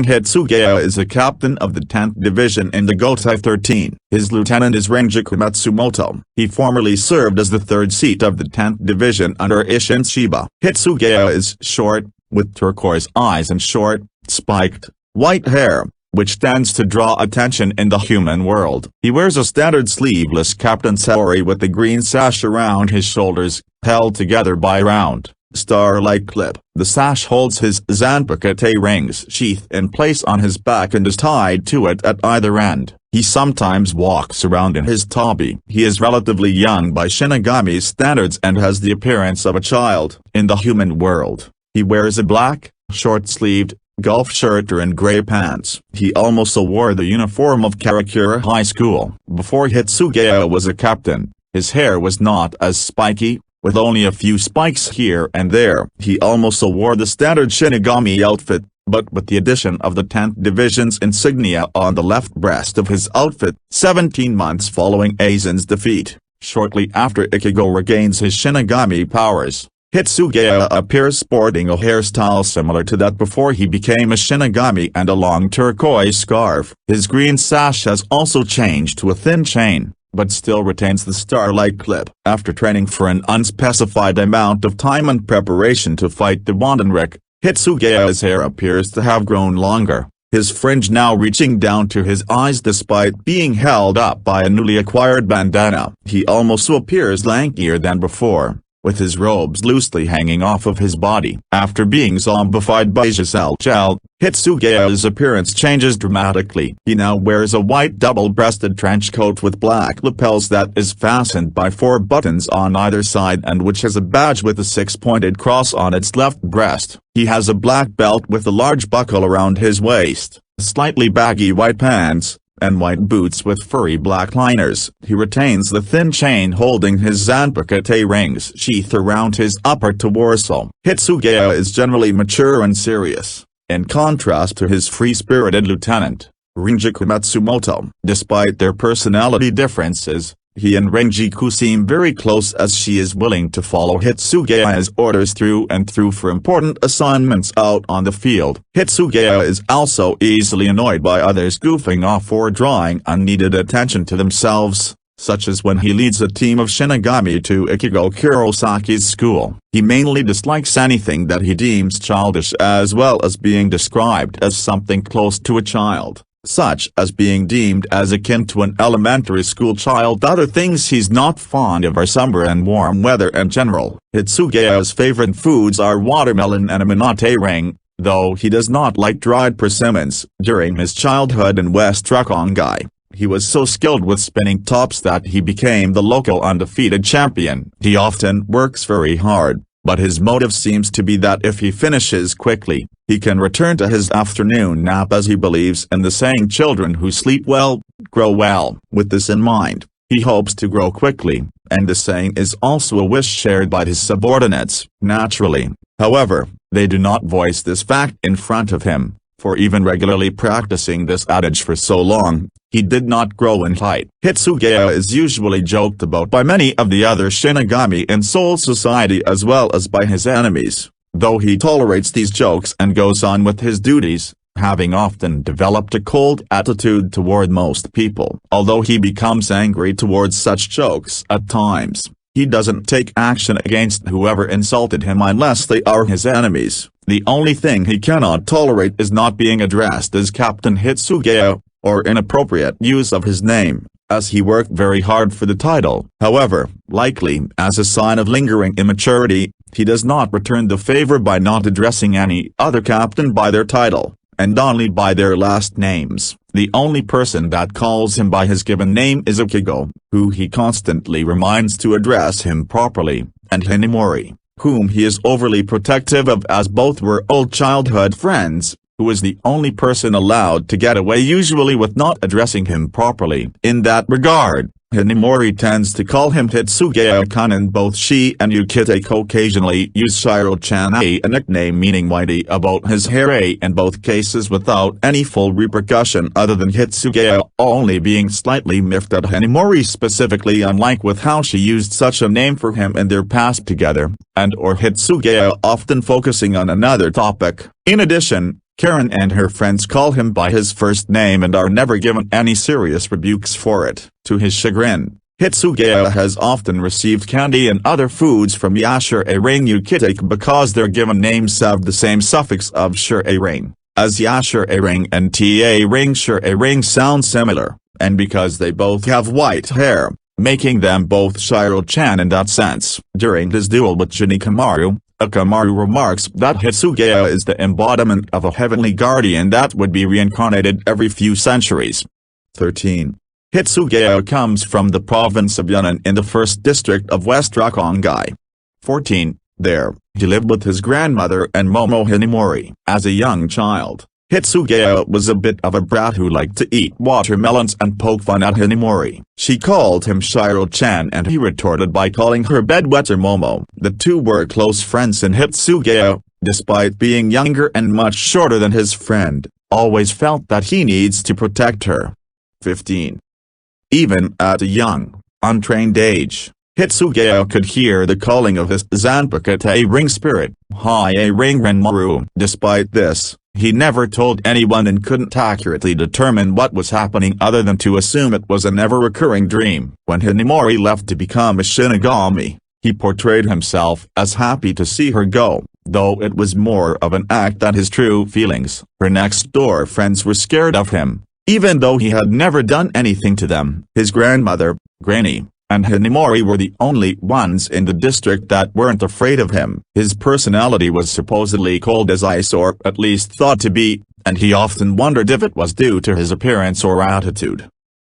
Hitsugaya is a captain of the 10th Division in the Gotei 13. His lieutenant is Rangiku Matsumoto. He formerly served as the 3rd seat of the 10th Division under Isshin Shiba. Hitsugaya is short, with turquoise eyes and short, spiked, white hair, which tends to draw attention in the human world. He wears a standard sleeveless captain's sari with the green sash around his shoulders, held together by a round, star-like clip. The sash holds his Zanpakutō rings sheath in place on his back and is tied to it at either end. He sometimes walks around in his tabi. He is relatively young by Shinigami standards and has the appearance of a child. In the human world, he wears a black, short-sleeved, golf shirt and gray pants. He also wore the uniform of Karakura High School. Before Hitsugaya was a captain, his hair was not as spiky, with only a few spikes here and there. He also wore the standard Shinigami outfit, but with the addition of the 10th Division's insignia on the left breast of his outfit. 17 months following Aizen's defeat, shortly after Ichigo regains his Shinigami powers, Hitsugaya appears sporting a hairstyle similar to that before he became a Shinigami and a long turquoise scarf. His green sash has also changed to a thin chain, but still retains the star-like clip. After training for an unspecified amount of time and preparation to fight the Wandenrick, Hitsugaya's hair appears to have grown longer, his fringe now reaching down to his eyes despite being held up by a newly acquired bandana. He also appears lankier than before, with his robes loosely hanging off of his body. After being zombified by Giselle Chell, Hitsugaya's appearance changes dramatically. He now wears a white double-breasted trench coat with black lapels that is fastened by 4 buttons on either side and which has a badge with a 6-pointed cross on its left breast. He has a black belt with a large buckle around his waist, slightly baggy white pants, and white boots with furry black liners. He retains the thin chain holding his Zanpakutō rings sheath around his upper torso. Hitsugaya is generally mature and serious, in contrast to his free-spirited lieutenant, Rangiku Matsumoto. Despite their personality differences, he and Rangiku seem very close as she is willing to follow Hitsugaya's orders through and through for important assignments out on the field. Hitsugaya is also easily annoyed by others goofing off or drawing unneeded attention to themselves, such as when he leads a team of Shinigami to Ichigo Kurosaki's school. He mainly dislikes anything that he deems childish as well as being described as something close to a child, such as being deemed as akin to an elementary school child. Other things he's not fond of are summer and warm weather in general. Hitsugaya's favorite foods are watermelon and a minate ring, though he does not like dried persimmons. During his childhood in West Rakongai, he was so skilled with spinning tops that he became the local undefeated champion. He often works very hard, but his motive seems to be that if he finishes quickly, he can return to his afternoon nap, as he believes in the saying children who sleep well, grow well. With this in mind, he hopes to grow quickly, and the saying is also a wish shared by his subordinates. Naturally, however, they do not voice this fact in front of him, for even regularly practicing this adage for so long, he did not grow in height. Hitsugaya is usually joked about by many of the other Shinigami in Soul Society as well as by his enemies, though he tolerates these jokes and goes on with his duties, having often developed a cold attitude toward most people. Although he becomes angry towards such jokes at times, he doesn't take action against whoever insulted him unless they are his enemies. The only thing he cannot tolerate is not being addressed as Captain Hitsugaya, or inappropriate use of his name, as he worked very hard for the title. However, likely as a sign of lingering immaturity, he does not return the favor by not addressing any other captain by their title, and only by their last names. The only person that calls him by his given name is Ichigo, who he constantly reminds to address him properly, and Hinamori, whom he is overly protective of as both were old childhood friends, who is the only person allowed to get away usually with not addressing him properly. In that regard, Hinamori tends to call him Hitsugaya-kun, and both she and Yukitake occasionally use Shiro-chan, a nickname meaning whitey, about his hair, in both cases without any full repercussion other than Hitsugaya only being slightly miffed at Hinamori specifically, unlike with how she used such a name for him in their past together, and or Hitsugaya often focusing on another topic. In addition, Karen and her friends call him by his first name and are never given any serious rebukes for it. To his chagrin, Hitsugaya has often received candy and other foods from Yashiro-ring Yukitake because their given names have the same suffix of shiro-ring, as Yashiro-ring and ta-ring shiro-ring sound similar, and because they both have white hair, making them both Shiro-chan in that sense. During his duel with Shinigami, Akamaru remarks that Hitsugaya is the embodiment of a heavenly guardian that would be reincarnated every few centuries. 13. Hitsugaya comes from the province of Yunnan in the 1st district of West Rakongai. 14. There, he lived with his grandmother and Momo Hinamori. As a young child, Hitsugaya was a bit of a brat who liked to eat watermelons and poke fun at Hinamori. She called him Shiro-chan and he retorted by calling her bedwetter Momo. The two were close friends, and Hitsugaya, despite being younger and much shorter than his friend, always felt that he needs to protect her. 15. Even at a young, untrained age, Hitsugaya could hear the calling of his Zanpakutō ring spirit, Hyōrinmaru. Despite this, he never told anyone and couldn't accurately determine what was happening other than to assume it was an ever-recurring dream. When Hinamori left to become a Shinigami, he portrayed himself as happy to see her go, though it was more of an act than his true feelings. Her next-door friends were scared of him, even though he had never done anything to them. His grandmother, Granny, and Hinamori were the only ones in the district that weren't afraid of him. His personality was supposedly cold as ice, or at least thought to be, and he often wondered if it was due to his appearance or attitude.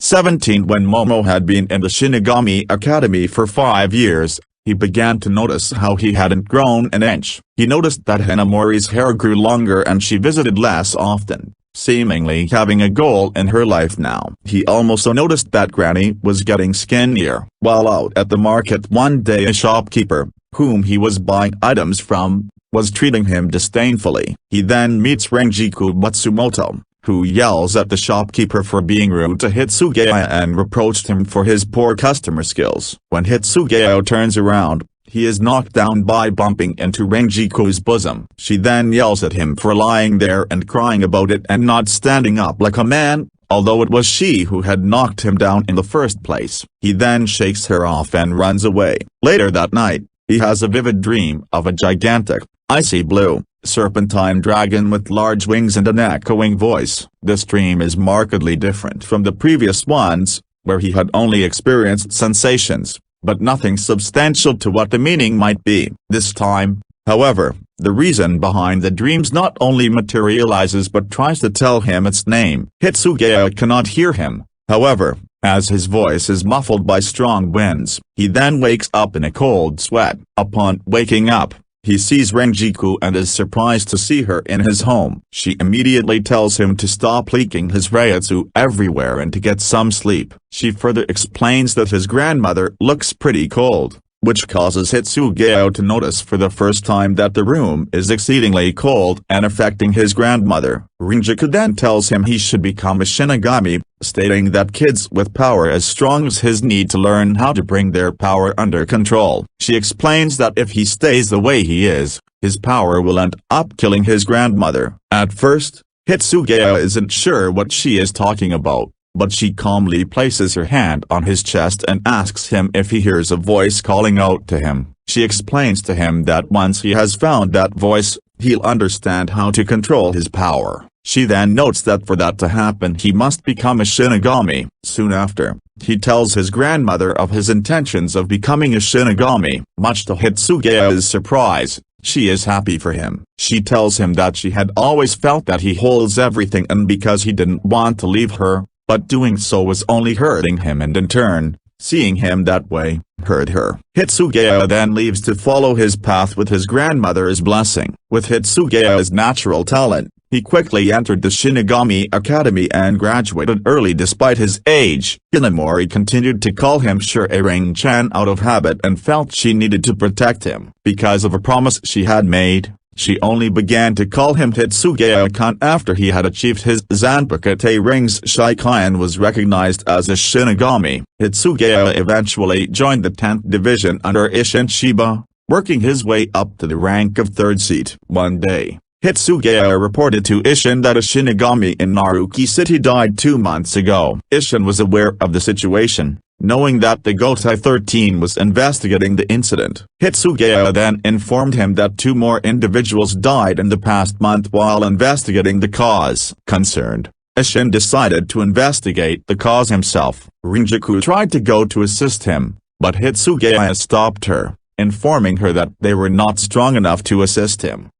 17. When Momo had been in the Shinigami Academy for 5 years, he began to notice how he hadn't grown an inch. He noticed that Hinamori's hair grew longer and she visited less often, seemingly having a goal in her life now. He also noticed that Granny was getting skinnier. While out at the market one day, a shopkeeper, whom he was buying items from, was treating him disdainfully. He then meets Rangiku Matsumoto, who yells at the shopkeeper for being rude to Hitsugaya and reproached him for his poor customer skills. When Hitsugaya turns around, he is knocked down by bumping into Rangiku's bosom. She then yells at him for lying there and crying about it and not standing up like a man, although it was she who had knocked him down in the first place. He then shakes her off and runs away. Later that night, he has a vivid dream of a gigantic, icy blue, serpentine dragon with large wings and an echoing voice. This dream is markedly different from the previous ones, where he had only experienced sensations, but nothing substantial to what the meaning might be. This time, however, the reason behind the dreams not only materializes but tries to tell him its name. Hitsugaya cannot hear him, however, as his voice is muffled by strong winds. He then wakes up in a cold sweat. Upon waking up, he sees Rangiku and is surprised to see her in his home. She immediately tells him to stop leaking his reiatsu everywhere and to get some sleep. She further explains that his grandmother looks pretty cold, which causes Hitsugaya to notice for the first time that the room is exceedingly cold and affecting his grandmother. Rangiku then tells him he should become a Shinigami, stating that kids with power as strong as his need to learn how to bring their power under control. She explains that if he stays the way he is, his power will end up killing his grandmother. At first, Hitsugaya isn't sure what she is talking about, but she calmly places her hand on his chest and asks him if he hears a voice calling out to him. She explains to him that once he has found that voice, he'll understand how to control his power. She then notes that for that to happen he must become a Shinigami. Soon after, he tells his grandmother of his intentions of becoming a Shinigami. Much to Hitsugaya's surprise, she is happy for him. She tells him that she had always felt that he holds everything, and because he didn't want to leave her, but doing so was only hurting him, and in turn, seeing him that way, hurt her. Hitsugaya then leaves to follow his path with his grandmother's blessing. With Hitsugaya's natural talent, He quickly entered the Shinigami Academy and graduated early despite his age. Hyōrinmaru continued to call him Shorin-chan out of habit and felt she needed to protect him. Because of a promise she had made, she only began to call him Hitsugaya-kun after he had achieved his Zanpakutō rings. Shikai and was recognized as a Shinigami. Hitsugaya eventually joined the 10th division under Isshin Shiba, working his way up to the rank of 3rd seat. One day, Hitsugaya reported to Isshin that a Shinigami in Naruki City died 2 months ago. Isshin was aware of the situation, knowing that the Gotei 13 was investigating the incident. Hitsugaya then informed him that 2 more individuals died in the past month while investigating the cause. Concerned, Isshin decided to investigate the cause himself. Rangiku tried to go to assist him, but Hitsugaya stopped her, informing her that they were not strong enough to assist him.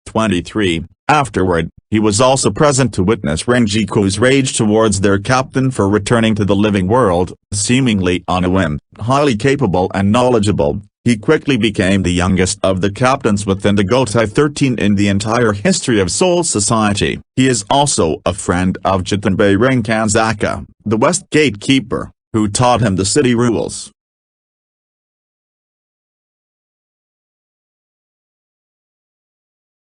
23. Afterward, he was also present to witness Rangiku's rage towards their captain for returning to the living world, seemingly on a whim. Highly capable and knowledgeable, he quickly became the youngest of the captains within the Gotei 13 in the entire history of Soul Society. He is also a friend of Jitanbei Rinkanzaka, the West Gatekeeper, who taught him the city rules.